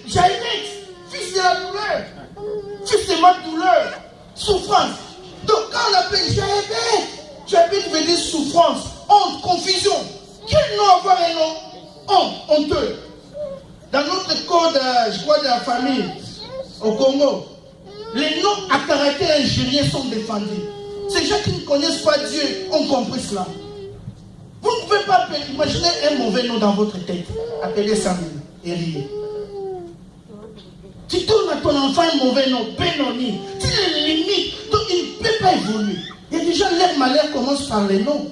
Jaïrès, fils de la douleur, fils de ma douleur, souffrance. Donc quand on appelle Jaïrès veut dire souffrance, honte, confusion. Quel nom avoir un nom? Honte, honteux. Dans notre code, je crois, de la famille, au Congo, les noms à caractère ingérien sont défendus. Ces gens qui ne connaissent pas Dieu ont compris cela. Vous ne pouvez pas imaginer un mauvais nom dans votre tête. Appelez Samuel et rire. Tu donnes à ton enfant un mauvais nom, Benoni. Tu le limites, donc il ne peut pas évoluer. Il y a des gens, leur malheur commence par les noms.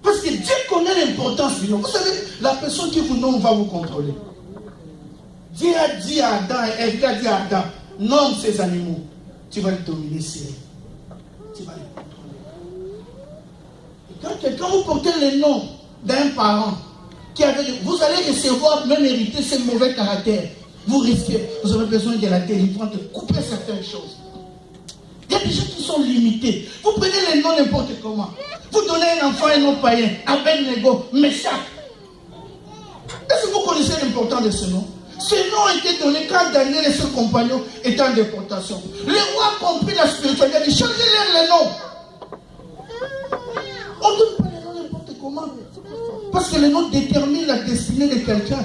Parce que Dieu connaît l'importance du nom. Vous savez, la personne qui vous nomme va vous contrôler. Dieu a dit à Adam, et Ève a dit à Adam, nomme ces animaux. Tu vas les dominer, c'est. Tu vas les contrôler. Et quand quelqu'un vous portez le nom d'un parent, vous allez recevoir, même hériter ce mauvais caractère. Vous risquez, vous aurez besoin de la délivrance, de couper certaines choses. Il y a des gens qui sont limités. Vous prenez les noms n'importe comment. Vous donnez un enfant un nom païen, Abednego, Meshach. Est-ce que vous connaissez l'importance de ce nom? Ce nom a été donné quand Daniel et ses compagnons étaient en déportation. Les rois ont compris la spiritualité, ils changez-leur les noms. On ne donne pas les noms n'importe comment. Parce que les noms déterminent la destinée de quelqu'un.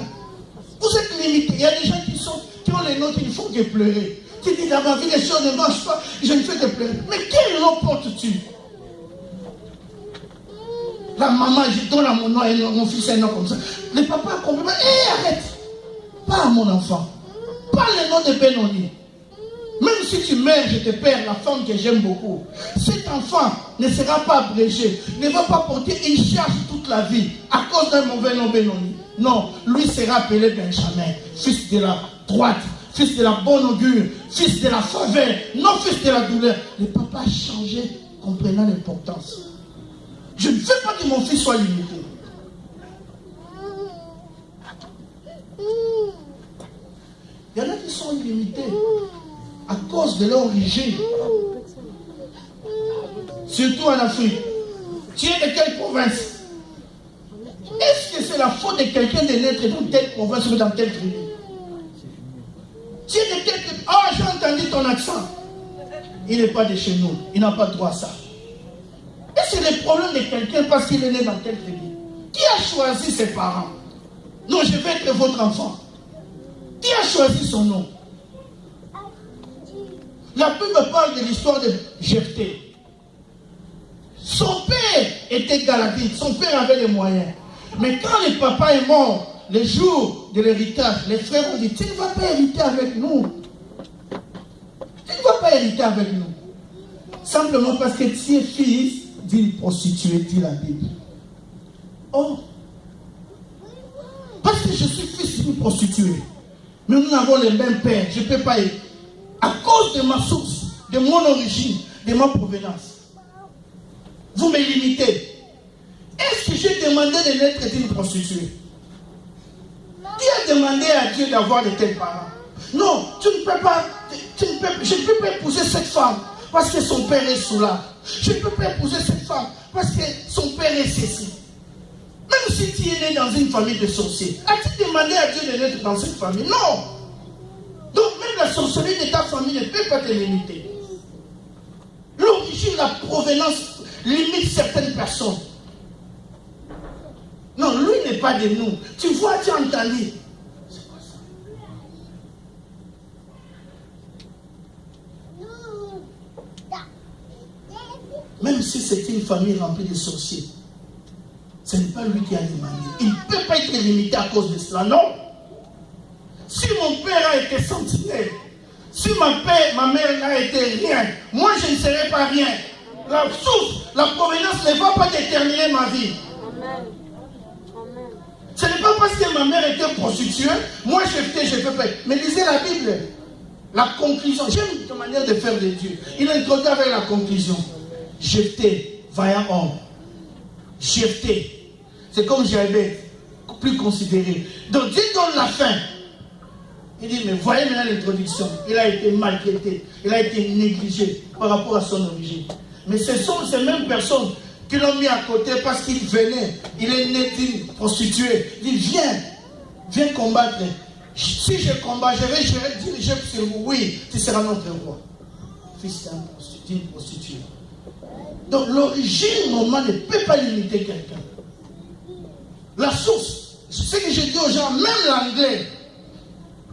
Vous êtes limité. Il y a des gens qui ont les noms qui ne font que pleurer. Tu dis dans ma vie, les choses ne marchent pas, je ne fais que pleurer. Mais quel nom portes-tu? La maman, je donne à mon fils un nom comme ça. Le papa a compris. Arrête. Pas à mon enfant. Pas le nom de Benoni. Même si tu meurs, je te perds la femme que j'aime beaucoup. Cet enfant ne sera pas abrégé, ne va pas porter une charge toute la vie à cause d'un mauvais nom Benoni. Non, lui sera appelé Benjamin, fils de la droite, fils de la bonne augure, fils de la faveur, non fils de la douleur. Le papa a changé, comprenant l'importance. Je ne veux pas que mon fils soit limité. Il y en a qui sont limités à cause de leur origine. Surtout en Afrique. Tu es de quelle province? Est-ce que c'est la faute de quelqu'un de naître dans telle province ou dans telle tribu? Tu es de quelle tribu? Ah, j'ai entendu ton accent. Il n'est pas de chez nous. Il n'a pas droit à ça. Et c'est le problème de quelqu'un parce qu'il est né dans telle tribu. Qui a choisi ses parents? Non, je vais être votre enfant. Qui a choisi son nom? La Bible parle de l'histoire de Jephthé. Son père était galadite, son père avait les moyens. Mais quand le papa est mort, le jour de l'héritage, les frères ont dit, tu ne vas pas hériter avec nous. Tu ne vas pas hériter avec nous. Simplement parce que tu es fils d'une prostituée, dit la Bible. Oh, parce que je suis fils d'une prostituée. Mais nous avons le même père, je ne peux pas être. À cause de ma source, de mon origine, de ma provenance. Vous me limitez. Est-ce que j'ai demandé de naître d'une prostituée? Qui a demandé à Dieu d'avoir de tels parents? Non, tu ne peux pas. Je ne peux pas épouser cette femme parce que son père est soulard. Je ne peux pas épouser cette femme parce que son père est ceci. Même si tu es né dans une famille de sorciers, as-tu demandé à Dieu de naître dans cette famille? Non. Donc même la sorcellerie de ta famille ne peut pas te limiter. L'origine, la provenance limite certaines personnes. Non, lui n'est pas de nous. Tu vois, tu as entendu. C'est quoi ça? Même si c'est une famille remplie de sorciers, ce n'est pas lui qui a demandé. Il ne peut pas être limité à cause de cela, non. Si mon père a été sentinelle, si ma mère n'a été rien, moi je ne serai pas rien. La source, la provenance ne va pas déterminer ma vie. Amen. Amen. Ce n'est pas parce que ma mère était prostituée, moi je ne peux pas. Mais lisez la Bible. La conclusion, j'aime ta manière de faire de Dieu. Il introduit avec la conclusion. Jephthé, vaillant homme. Jephthé, c'est comme j'avais plus considéré. Donc Dieu donne la fin. Il dit, mais voyez maintenant l'introduction. Il a été maltraité, il a été négligé par rapport à son origine. Mais ce sont ces mêmes personnes qui l'ont mis à côté parce qu'il venait. Il est né d'une prostituée. Il dit, viens, viens combattre. Si je combats, je vais diriger sur vous. Oui, tu seras notre roi. Fils d'une prostituée. Donc l'origine normale ne peut pas limiter quelqu'un. La source, c'est ce que je dis aux gens, même l'anglais.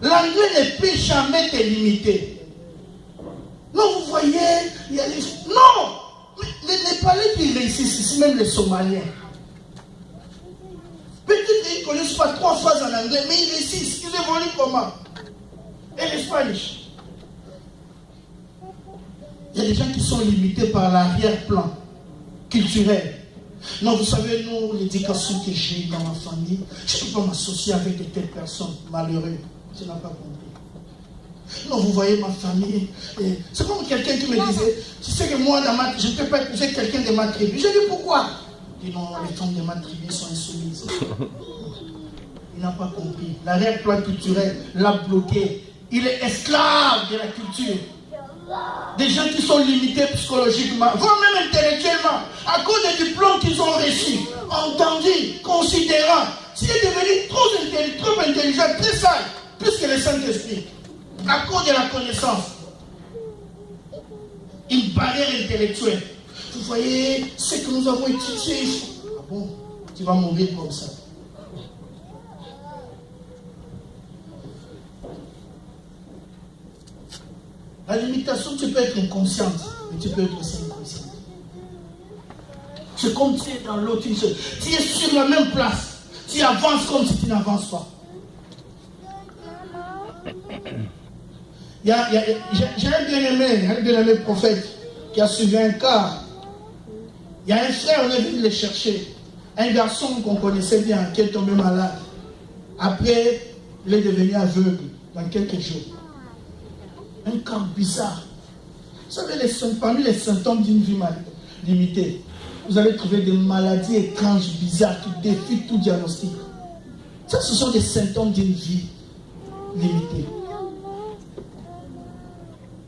L'anglais ne peut jamais te limiter. Non, vous voyez, il y a les... Non! Les Népalais qui réussissent ici, même les Somaliens. Peut-être qu'ils ne connaissent pas 3 phrases en anglais, mais ils réussissent. Ils évoluent comment? Et l'Espagne. Il y a des gens qui sont limités par l'arrière-plan culturel. Non, vous savez, nous, l'éducation que j'ai dans ma famille, je ne peux pas m'associer avec de telles personnes malheureuses. Tu n'as pas compris. Non, vous voyez ma famille. C'est comme quelqu'un qui me disait, tu sais que moi, je ne peux pas épouser quelqu'un de ma tribu. Je dis pourquoi? Il dit non, les femmes de ma tribu sont insoumises. Il n'a pas compris. L'arrière-plan culturel l'a bloqué. Il est esclave de la culture. Des gens qui sont limités psychologiquement, voire même intellectuellement, à cause des diplômes qu'ils ont reçus, entendus, considérant. S'il est devenu trop intelligent, très sage, plus que le Saint-Esprit, à cause de la connaissance, une barrière intellectuelle. Vous voyez ce que nous avons étudié. Ah bon, tu vas mourir comme ça. La limitation, tu peux être inconsciente, mais tu peux être aussi inconsciente. C'est comme tu es dans l'autre, tu es sur la même place. Tu avances comme si tu n'avances pas. J'ai un bien-aimé prophète qui a suivi un cas. Il y a un frère, on est venu le chercher. Un garçon qu'on connaissait bien, qui est tombé malade. Après, il est devenu aveugle dans quelques jours. Un cas bizarre. Vous savez, parmi les symptômes d'une vie limitée, vous allez trouver des maladies étranges, bizarres, qui défient tout diagnostic. Ça, ce sont des symptômes d'une vie limitée.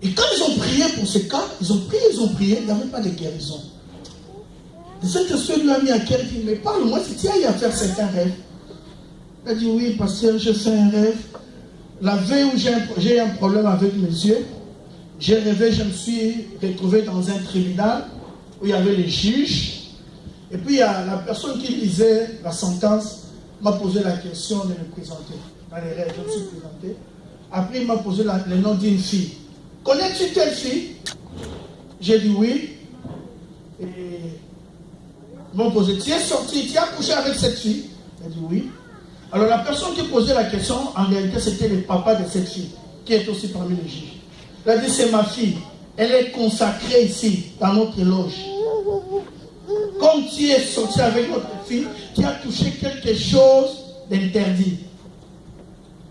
Et quand ils ont prié pour ce cas, ils ont prié, il n'y avait pas de guérison. Le Saint-Esprit lui a mis à cœur, il dit, mais parle-moi si tu as eu à faire certains rêves. Il a dit, oui, pasteur, je fais un rêve. La veille où j'ai eu un problème avec mes yeux, j'ai rêvé, je me suis retrouvé dans un tribunal où il y avait les juges. Et puis il y a la personne qui lisait la sentence m'a posé la question de me présenter. Dans les rêves, je me suis présenté. Après, il m'a posé le nom d'une fille. Connais-tu telle fille? J'ai dit oui. Et ils m'ont posé, tu es sorti, tu as couché avec cette fille? J'ai dit oui. Alors la personne qui posait la question, en réalité, c'était le papa de cette fille, qui est aussi parmi les juges. Il a dit, c'est ma fille. Elle est consacrée ici, dans notre loge. Comme tu es sorti avec notre fille, tu as touché quelque chose d'interdit.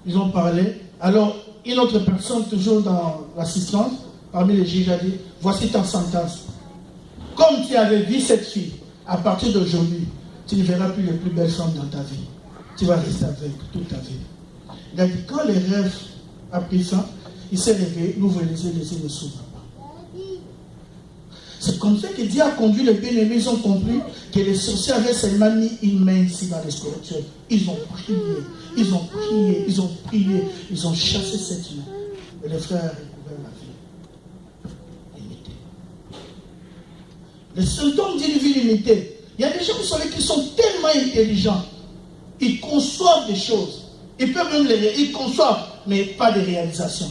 Ils ont parlé. Alors, une autre personne, toujours dans l'assistance, parmi les juges, a dit, voici ta sentence. Comme tu avais vu cette fille, à partir d'aujourd'hui, tu ne verras plus les plus belles femmes dans ta vie. Tu vas rester avec toute ta vie. Il a dit, quand les rêves a pris ça, il s'est réveillé, il ouvre les yeux ne s'ouvrent pas. C'est comme ça que Dieu a conduit les bien-aimés, ils ont compris que les sorciers avaient seulement mis une main ici dans les spirituels. Ils ont prié, ils ont prié, ils ont prié, ils ont chassé cette main. Et les frères ont recouvert la vie limitée. Les symptômes d'une vie limitée. Il y a des gens, vous savez, qui sont tellement intelligents. Ils conçoivent des choses. Ils peuvent même ils conçoivent, mais pas de réalisation.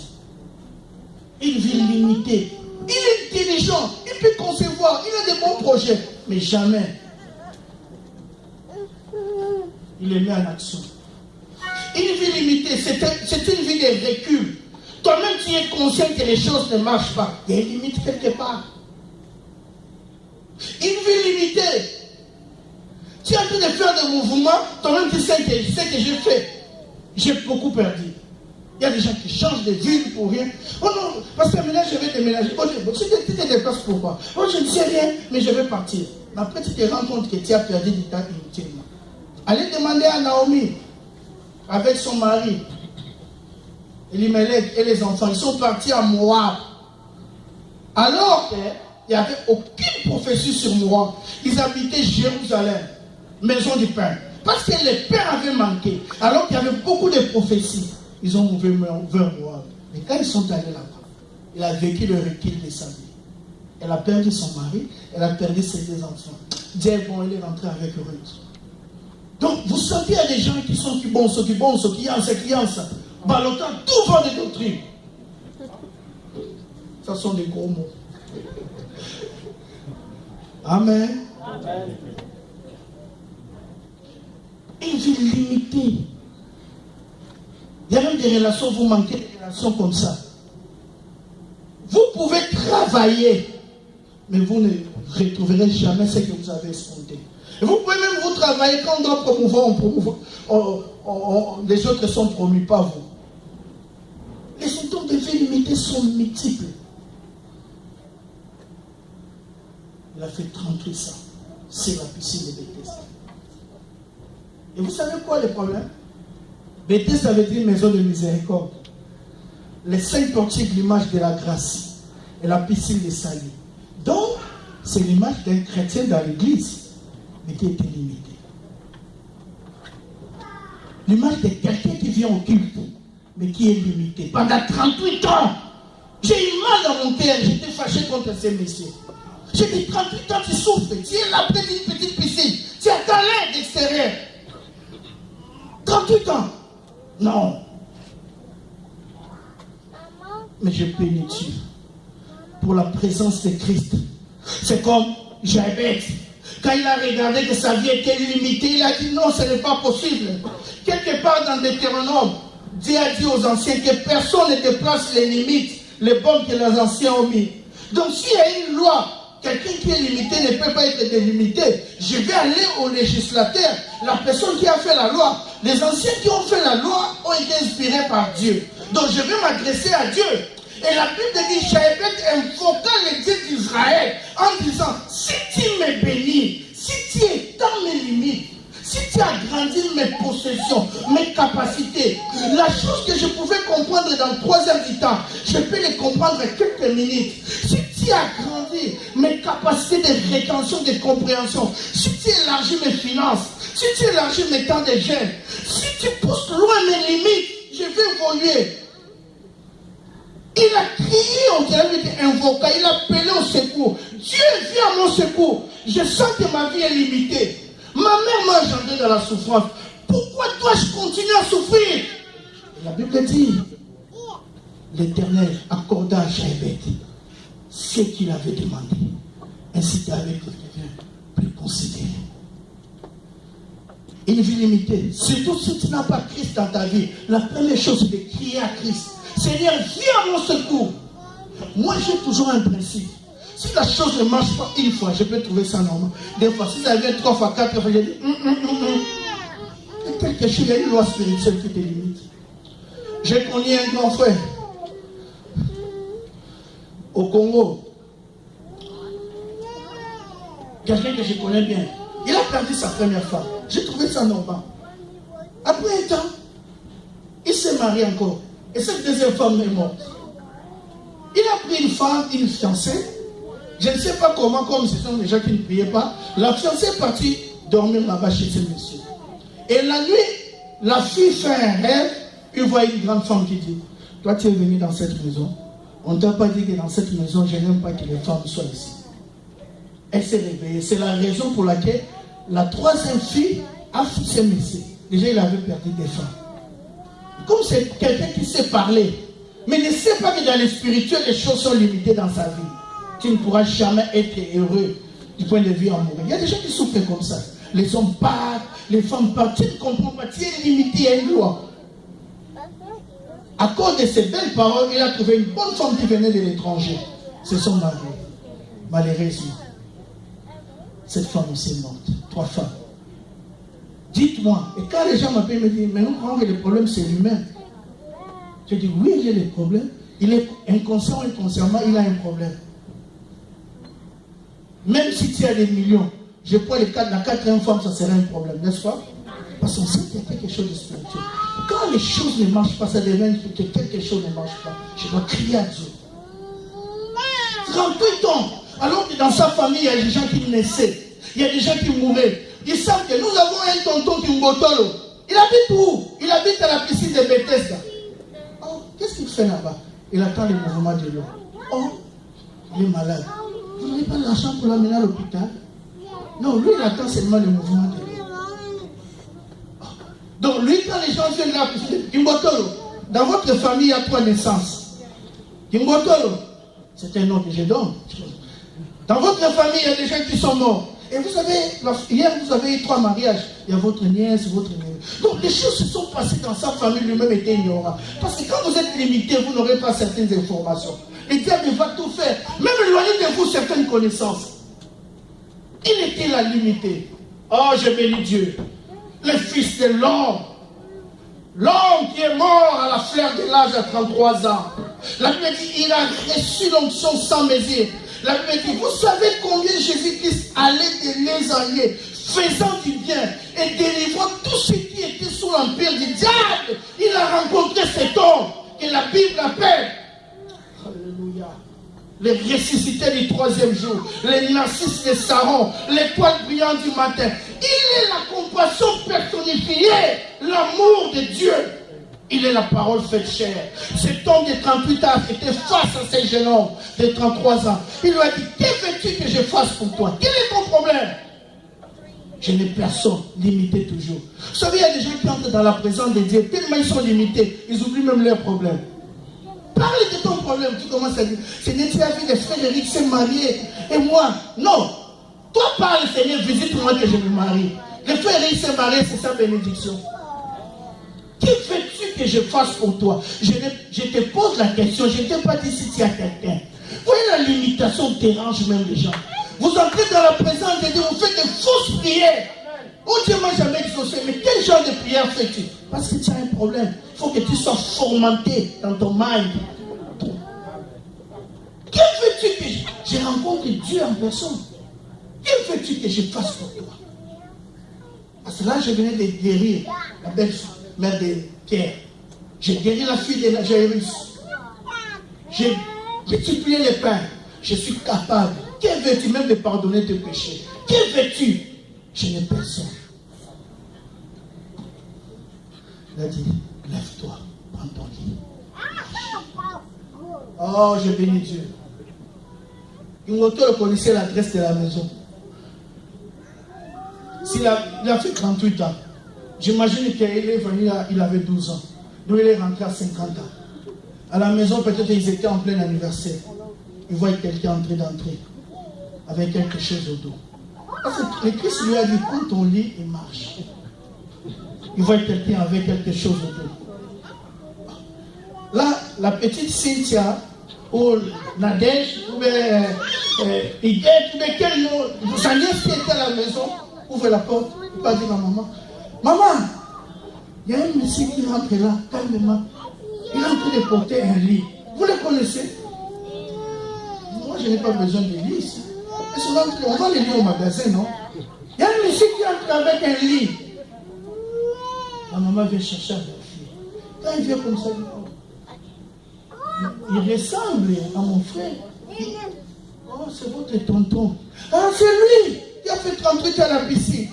Une vie limitée. Il est intelligent, il peut concevoir, il a des bons projets, mais jamais il les met en action. Une vie limitée, c'est une vie de recul. Toi-même, tu es conscient que les choses ne marchent pas. Il y a une limite quelque part. Une vie limitée. Tu es en train de faire des mouvements, toi-même tu sais que j'ai fait. J'ai beaucoup perdu. Il y a des gens qui changent de ville pour rien. Oh non, parce que maintenant je vais déménager. Oh, tu te déplaces pourquoi? Oh, je ne sais rien, mais je vais partir. Mais après tu te rends compte que tu as perdu du temps inutilement. Allez demander à Naomi, avec son mari, Elimelech et les enfants, ils sont partis à Moab. Alors qu'il n'y avait aucune prophétie sur Moab. Ils habitaient Jérusalem. Maison du pain. Parce que les pères avaient manqué, alors qu'il y avait beaucoup de prophéties, ils ont ouvert Moab. Mais quand ils sont allés là-bas, il a vécu le recul de sa vie. Elle a perdu son mari, elle a perdu ses deux enfants. Dieu est bon, elle est rentrée avec Ruth. Donc, vous savez, il y a des gens qui sont qui bon, ceux qui yancent, balotant, tout vent de doctrine. Ça sont des gros mots. Amen. Amen. Une vie limitée. Il y a même des relations, vous manquez des relations comme ça. Vous pouvez travailler, mais vous ne retrouverez jamais ce que vous avez escompté. Et vous pouvez même vous travailler quand on doit promouvoir, les autres sont promus, pas vous. Les symptômes de vie limitée sont multiples. Il a fait 38 ans. C'est la piscine de Bethesda. Et vous savez quoi le problème? Bethesda veut dire maison de miséricorde. Les 5 portiques, l'image de la grâce. Et la piscine de salut. Donc, c'est l'image d'un chrétien dans l'église, mais qui était limité. L'image de quelqu'un qui vient au culte, mais qui est limité. Pendant 38 ans, j'ai eu mal dans mon cœur, j'étais fâché contre ces messieurs. J'ai dit 38 ans, tu souffres, tu es là près d'une petite piscine, tu as ta l'air d'extérieur. 38 ans. Non. Mais je bénis Dieu pour la présence de Christ. C'est comme Jabez. Quand il a regardé que sa vie était limitée, il a dit non, ce n'est pas possible. Quelque part dans Deutéronome, Dieu a dit aux anciens que personne ne déplace les limites, les bornes que les anciens ont mis. Donc s'il y a une loi, quelqu'un qui est limité ne peut pas être délimité. Je vais aller au législateur, la personne qui a fait la loi. Les anciens qui ont fait la loi ont été inspirés par Dieu. Donc je vais m'adresser à Dieu. Et la Bible dit, Jabez invoqua le Dieu d'Israël en disant, si tu me bénis, si tu étends mes limites, si tu agrandis mes possessions, mes capacités, la chose que je pouvais comprendre dans le 3e du temps, je peux les comprendre en quelques minutes. Si tu agrandis mes capacités de rétention, de compréhension, si tu élargis mes finances, si tu élargis mes temps de jeûne, si tu pousses loin mes limites, je vais évoluer. Il a crié, on dirait qu'il était invoqué, il a appelé au secours. Dieu vient à mon secours. Je sens que ma vie est limitée. Ma mère m'a engendré dans la souffrance. Pourquoi dois-je continuer à souffrir? Et la Bible dit, l'Éternel accorda à Jabez ce qu'il avait demandé. Ainsi David devient plus considéré. Une vie limitée. Surtout si tu n'as pas Christ dans ta vie, la première chose c'est de crier à Christ. Seigneur, viens à mon secours. Moi, j'ai toujours un principe. Si la chose ne marche pas une fois, je peux trouver ça normal. Des fois, si ça vient 3 fois, 4 fois, je dis, il y a quelque chose, il y a une loi spirituelle qui te limite. J'ai connu un grand frère au Congo. Quelqu'un que je connais bien. Il a perdu sa première femme. J'ai trouvé ça normal. Après un temps, il s'est marié encore. Et cette deuxième femme est morte. Il a pris une femme, une fiancée. Je ne sais pas comment, comme ce sont des gens qui ne priaient pas. La fiancée est partie dormir là-bas chez ce monsieur. Et la nuit, la fille fait un rêve. Il voit une grande femme qui dit, toi tu es venu dans cette maison. On ne t'a pas dit que dans cette maison, je n'aime pas que les femmes soient ici. Elle s'est réveillée. C'est la raison pour laquelle la 3e fille a fait ce monsieur. Déjà, il avait perdu des femmes. Comme c'est quelqu'un qui sait parler, mais ne sait pas que dans le spirituel, les choses sont limitées dans sa vie. Tu ne pourras jamais être heureux du point de vue amoureux. Il y a des gens qui souffrent comme ça. Les hommes partent, les femmes partent. Tu ne comprends pas, tu es limité à une loi. À cause de ces belles paroles, il a trouvé une bonne femme qui venait de l'étranger. C'est son mari. Malheureusement, cette femme aussi est morte. 3 femmes. Dites-moi, et quand les gens m'appellent, ils me disent, mais nous croyons que le problème c'est l'humain. Je dis, oui, il a des problèmes. Il est inconscient, inconsciemment, il a un problème. Même si tu as des millions, je prends la 4e femme, ça serait un problème, n'est-ce pas? Parce qu'on sait qu'il y a quelque chose de spirituel. Quand les choses ne marchent pas, ça devient que quelque chose ne marche pas. Je dois crier à Dieu. 38 ans, alors que dans sa famille, il y a des gens qui naissaient, il y a des gens qui mouraient. Ils savent que nous avons un tonton qui Mbotolo. Il habite où? Il habite à la piscine de Bethesda. Oh, qu'est-ce qu'il fait là-bas? Il attend le mouvement de l'eau. Oh, il est malade. Vous n'avez pas d'argent pour l'amener à l'hôpital? Non, lui, il attend seulement le mouvement de l'eau. Oh. Donc, lui, quand les gens viennent là, Mbotolo, dans votre famille, il y a 3 naissances. Mbotolo, c'est un nom que je donne. Dans votre famille, il y a des gens qui sont morts. Et vous savez, hier, vous avez eu 3 mariages. Il y a votre nièce, votre neveu. Donc, les choses se sont passées dans sa famille, lui-même était ignorant. Parce que quand vous êtes limité, vous n'aurez pas certaines informations. Le diable va tout faire. Même éloigner de vous certaines connaissances. Il était là limité. Oh, je bénis Dieu. Le fils de l'homme. L'homme qui est mort à la fleur de l'âge à 33 ans. La Bible dit, il a reçu l'onction sans mesure. La Bible dit, vous savez combien Jésus-Christ allait de lieux en lieux, faisant du bien et délivrant tous ceux qui étaient sous l'empire du diable. Il a rencontré cet homme que la Bible appelle, alléluia, le ressuscité du 3e jour, les narcisses de Saron, l'étoile brillante du matin. Il est la compassion personnifiée, l'amour de Dieu. Il est la parole faite chair. Cet homme de 38 ans était face à ce jeune homme de 33 ans. Il lui a dit, que veux-tu que je fasse pour toi? Quel est ton problème? Je n'ai personne, limité toujours. Vous savez, il y a des gens qui entrent dans la présence de Dieu, tellement ils sont limités, ils oublient même leurs problèmes. Parle de ton problème, tu commences à dire, Seigneur, tu as vu les frères Eric se marier, et moi, non. Toi parle, Seigneur, visite-moi que je me marie. Les frères Eric se marier, c'est sa bénédiction. Que veux-tu que je fasse pour toi? Je te pose la question, je ne t'ai pas dit si tu as quelqu'un. Vous voyez, la limitation dérange même les gens. Vous entrez dans la présence de Dieu, vous faites des fausses prières. Oh Dieu m'a jamais exaucé, mais quel genre de prière fais-tu? Parce que tu as un problème. Il faut que tu sois formaté dans ton mind. Que veux-tu que je rencontre Dieu en personne? Que veux-tu que je fasse pour toi? Parce que là, je venais de guérir la belle mère de Pierre. J'ai guéri la fille de Jairus. J'ai multiplié les pains. Je suis capable. Que veux-tu même de pardonner tes péchés? Que veux-tu? Je n'ai personne. Il a dit, lève-toi, prends ton lit. Oh, je bénis Dieu. Ingotolo connaissait l'adresse de la maison. Il a fait 38 ans. J'imagine qu'il est venu, il avait 12 ans. Donc il est rentré à 50 ans. À la maison, peut-être ils étaient en plein anniversaire. Il voit quelqu'un d'entrer avec quelque chose au dos. Parce que le Christ lui a dit, prends ton lit et marche. Il voit quelqu'un avec quelque chose au dos. Là, la petite Cynthia, ou Nadège, ou Idette, ou quel nom, sa nièce qui était à la maison, ouvre la porte, il va dire à maman, maman, il y a un monsieur qui rentre là, calmement. Il est en train de porter un lit. Vous le connaissez? Moi, je n'ai pas besoin de lit ici. On va les lire au magasin, non? Il y a un monsieur qui entre avec un lit. La maman vient chercher à la fille. Quand il vient comme ça, il ressemble à mon frère. Oh, c'est votre tonton. Ah, c'est lui qui a fait 38 à la piscine.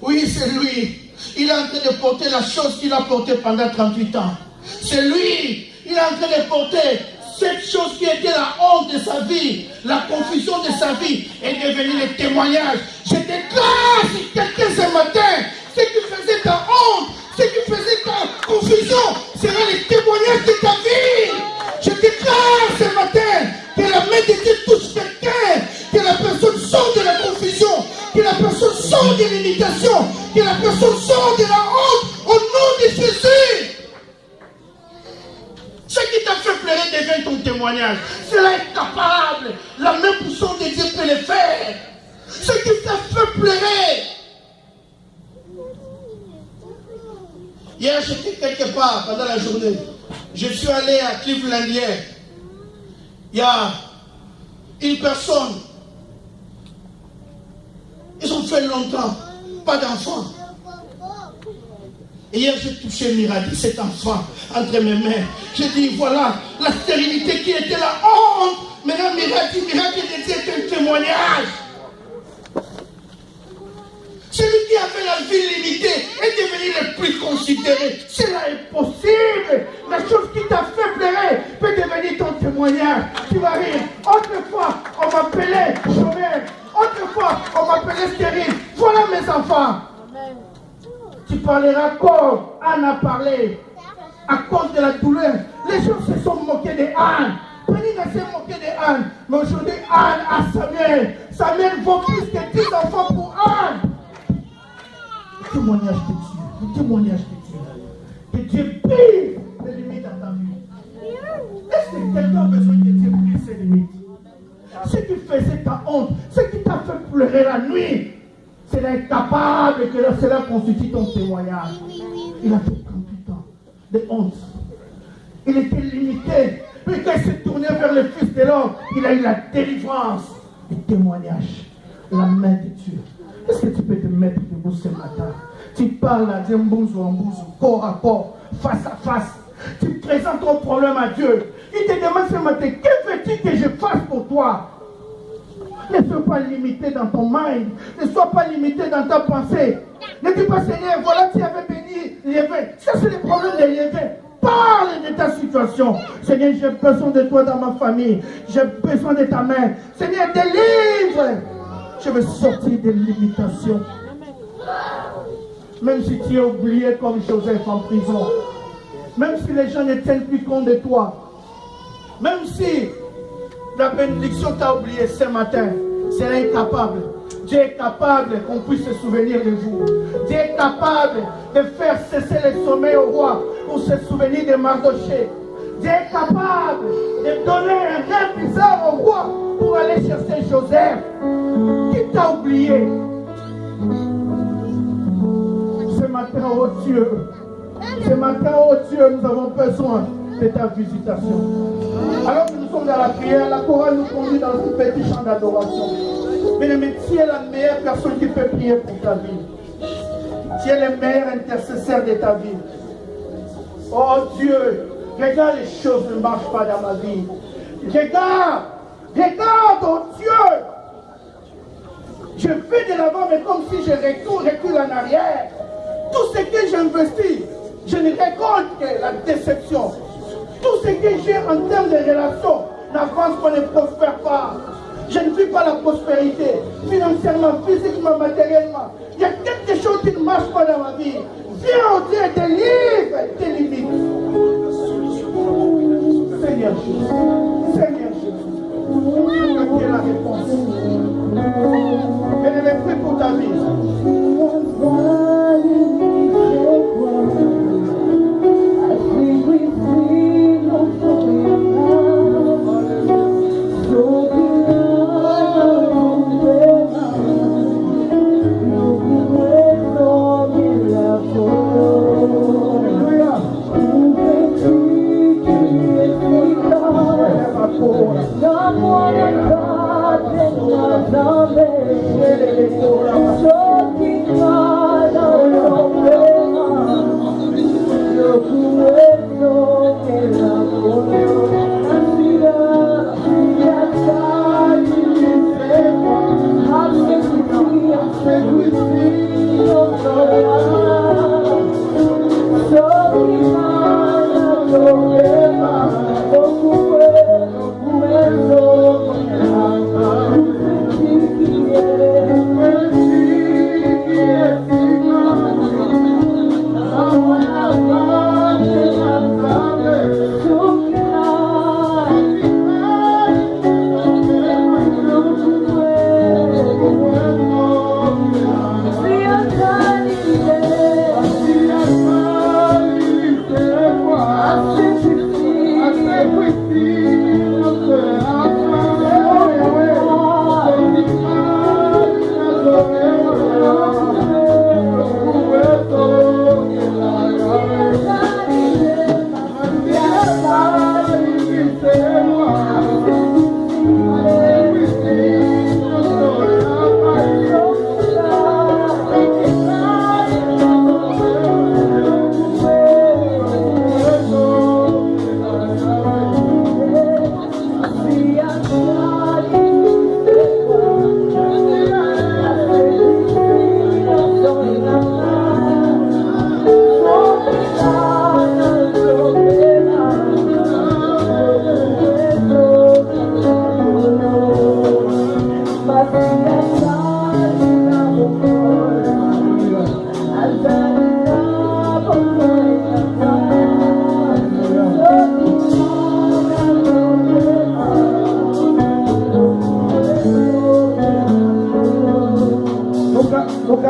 Oui, c'est lui. Il est en train de porter la chose qu'il a portée pendant 38 ans. C'est lui. Il est en train de porter cette chose qui était la honte de sa vie, la confusion de sa vie, est devenue le témoignage. Je déclare si quelqu'un ce matin, ce qui faisait ta honte, ce qui faisait ta confusion, sera le témoignage de ta vie. Je déclare ce matin que la main de Dieu touche quelqu'un, que la personne sort de la confusion, que la personne sort de l'imitation, que la personne sort de la honte au nom de Jésus. Ce qui t'a fait pleurer devient ton témoignage. Cela est capable. La même puissance de Dieu peut le faire. Ce qui t'a fait pleurer. Hier, j'étais quelque part pendant la journée. Je suis allé à Cleveland hier. Il y a une personne. Ils ont fait longtemps. Pas d'enfant. Et hier, j'ai touché Miradi, cet enfant, entre mes mains. J'ai dit, voilà, la stérilité qui était la honte. Maintenant, Miradi de Dieu est un témoignage. Ce n'est qui avait la vie limitée est devenu le plus considéré. Cela est possible. La chose qui t'a fait pleurer peut devenir ton témoignage. Tu vas rire. Autrefois, on m'appelait chômeur. Autrefois, on m'appelait stérile. Voilà mes enfants. Amen. Tu parleras comme Anne a parlé. À cause de la douleur, les gens se sont moqués de Anne. Pénina s'est moqué de Anne. Mais aujourd'hui, Anne a Samuel. Samuel vaut plus que 10 enfants pour Anne. Le témoignage de Dieu. Le témoignage de Dieu. Que Dieu brise les limites dans ta vie. Est-ce que quelqu'un a besoin que Dieu brise ses limites? Ce qui faisait ta honte, ce qui t'a fait pleurer la nuit, c'est l'incapable que cela constitue ton témoignage. Il a fait 38 ans de honte. Il était limité. Puis quand il s'est tourné vers le Fils de l'homme, il a eu la délivrance, le témoignage, la main de Dieu. Est-ce que tu peux te mettre debout ce matin? Tu parles à Dieu, corps à corps, face à face. Tu présentes ton problème à Dieu. Il te demande ce matin, que veux-tu que je fasse pour toi? Ne sois pas limité dans ton mind. Ne sois pas limité dans ta pensée. Ne dis pas, Seigneur, voilà, tu avais béni Lévin. Ça, c'est le problème de Lévin. Parle de ta situation. Seigneur, j'ai besoin de toi dans ma famille. J'ai besoin de ta main. Seigneur, délivre. Je veux sortir des limitations. Même si tu es oublié comme Joseph en prison. Même si les gens ne tiennent plus compte de toi. Même si la bénédiction t'a oublié ce matin. C'est incapable. Dieu est capable qu'on puisse se souvenir de vous. Dieu est capable de faire cesser le sommeil au roi pour se souvenir de Mardoché. Dieu est capable de donner un rêve bizarre au roi pour aller chercher Joseph. Qui t'a oublié? Ce matin, oh Dieu, nous avons besoin de ta visitation. Alors que nous sommes dans la prière, la chorale nous conduit dans un petit chant d'adoration. Mais tu es la meilleure personne qui peut prier pour ta vie. Tu es le meilleur intercesseur de ta vie. Oh Dieu, regarde, les choses ne marchent pas dans ma vie. Regarde, oh Dieu. Je vais de l'avant, mais comme si je recule en arrière. Tout ce que j'investis, je ne récolte que la déception. Tout ce que j'ai en termes de relations n'avance pas, ne prospère pas. Je ne vis pas la prospérité, financièrement, physiquement, matériellement. Il y a quelque chose qui ne marche pas dans ma vie. Viens, oh Dieu, délivre tes limites. Seigneur Jésus, Seigneur Jésus, tu es la réponse. Je ne l'ai pris pour ta vie.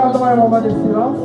Gardons un moment de silence.